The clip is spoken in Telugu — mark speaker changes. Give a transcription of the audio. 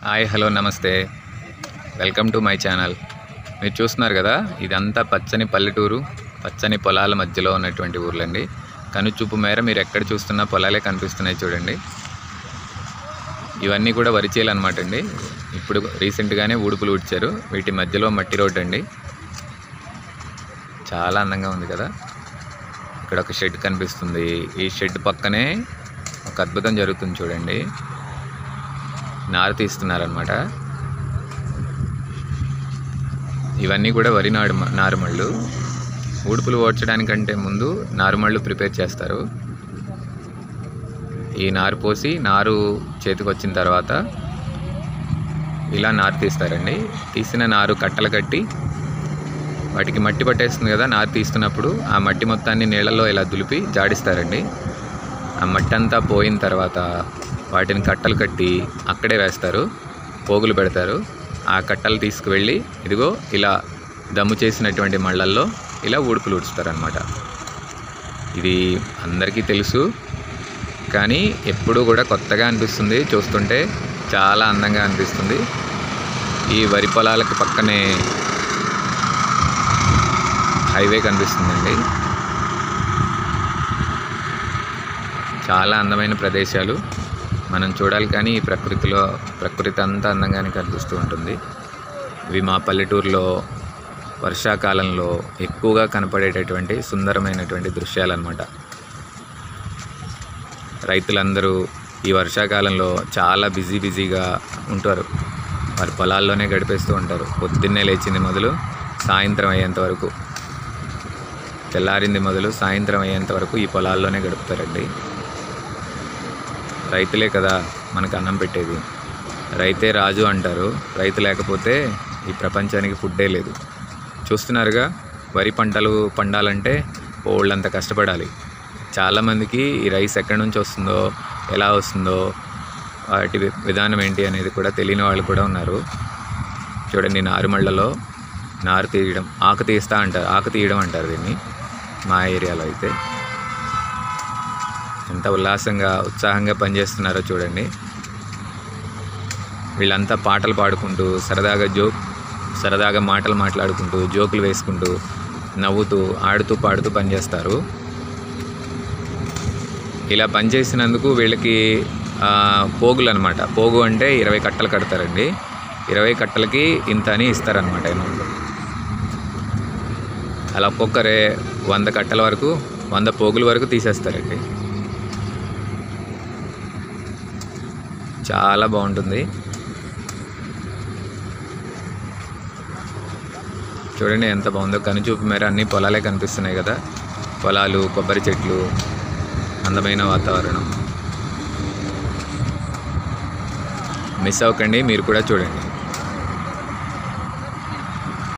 Speaker 1: హాయ్ హలో నమస్తే వెల్కమ్ టు మై ఛానల్. మీరు చూస్తున్నారు కదా, ఇదంతా పచ్చని పల్లెటూరు, పచ్చని పొలాల మధ్యలో ఉన్నటువంటి ఊర్లండి. కనుచూపు మేర మీరు ఎక్కడ చూస్తున్నా పొలాలే కనిపిస్తున్నాయి చూడండి. ఇవన్నీ కూడా వరి చేలు అనమాట అండి. ఇప్పుడు రీసెంట్గానే ఊడుపులు ఊడ్చారు. వీటి మధ్యలో మట్టి రోడ్డు అండి. చాలా అందంగా ఉంది కదా. ఇక్కడ ఒక షెడ్ కనిపిస్తుంది. ఈ షెడ్ పక్కనే ఒక అద్భుతం జరుగుతుంది చూడండి. నారు తీస్తున్నారనమాట. ఇవన్నీ కూడా వరి నారుమళ్ళు. ఊడుపులు ఓడ్చడానికంటే ముందు నారుమళ్ళు ప్రిపేర్ చేస్తారు. ఈ నారు పోసి నారు చేతికి వచ్చిన తర్వాత ఇలా నారు తీస్తారండి. తీసిన నారు కట్టలు కట్టి వాటికి మట్టి పట్టేస్తుంది కదా. నారు తీస్తున్నప్పుడు ఆ మట్టి మొత్తాన్ని నీళ్ళలో ఇలా దులిపి జాడిస్తారండి. ఆ మట్టి అంతా పోయిన తర్వాత వాటిని కట్టలు కట్టి అక్కడే వేస్తారు, పోగులు పెడతారు. ఆ కట్టలు తీసుకువెళ్ళి ఇదిగో ఇలా దమ్ము చేసినటువంటి మళ్ళల్లో ఇలా ఊడుపులు ఊడ్చుతారనమాట. ఇది అందరికీ తెలుసు, కానీ ఎప్పుడూ కూడా కొత్తగా అనిపిస్తుంది. చూస్తుంటే చాలా అందంగా అనిపిస్తుంది. ఈ వరి పొలాలకు పక్కనే హైవే కనిపిస్తుందండి. చాలా అందమైన ప్రదేశాలు మనం చూడాలి, కానీ ఈ ప్రకృతి అంతా అందంగానే కనిపిస్తూ ఉంటుంది. ఇవి మా పల్లెటూరులో వర్షాకాలంలో ఎక్కువగా కనపడేటటువంటి సుందరమైనటువంటి దృశ్యాలన్నమాట. రైతులందరూ ఈ వర్షాకాలంలో చాలా బిజీగా ఉంటారు. వారి పొలాల్లోనే గడిపేస్తూ ఉంటారు. పొద్దున్నే లేచింది మొదలు సాయంత్రం అయ్యేంత వరకు, తెల్లారింది మొదలు సాయంత్రం అయ్యేంత వరకు ఈ పొలాల్లోనే గడుపుతారండి. రైతులే కదా మనకు అన్నం పెట్టేది. రైతే రాజు అంటారు. రైతు లేకపోతే ఈ ప్రపంచానికి ఫుడ్డే లేదు. చూస్తున్నారుగా, వరి పంటలు పండాలంటే వాళ్ళంత కష్టపడాలి. చాలామందికి ఈ రైస్ ఎక్కడి నుంచి వస్తుందో, ఎలా వస్తుందో, వాటి విధానం ఏంటి అనేది కూడా తెలియని వాళ్ళు కూడా ఉన్నారు. చూడండి, నారుమళ్ళలో నారు తీయడం, ఆకు తీయడం అంటారు దీన్ని మా ఏరియాలో అయితే. ఎంత ఉత్సాహంగా పనిచేస్తున్నారో చూడండి. వీళ్ళంతా పాటలు పాడుకుంటూ సరదాగా మాటలు మాట్లాడుకుంటూ, జోకులు వేసుకుంటూ, నవ్వుతూ, ఆడుతూ పాడుతూ పనిచేస్తారు. ఇలా పనిచేసినందుకు వీళ్ళకి పోగులు అనమాట. పోగు అంటే 20 కట్టలు కడతారండి. 20 కట్టలకి ఇంత అని ఇస్తారనమాట అమౌంట్. అలా ఒక్కొక్కరే 100 కట్టల వరకు, 100 పోగుల వరకు తీసేస్తారండి. చాలా బాగుంటుంది. చూడండి ఎంత బాగుందో. కనుచూపు మేర అన్ని పొలాలే కనిపిస్తున్నాయి కదా. పొలాలు, కొబ్బరి చెట్లు, అందమైన వాతావరణం. మిస్ అవ్వకండి, మీరు కూడా చూడండి.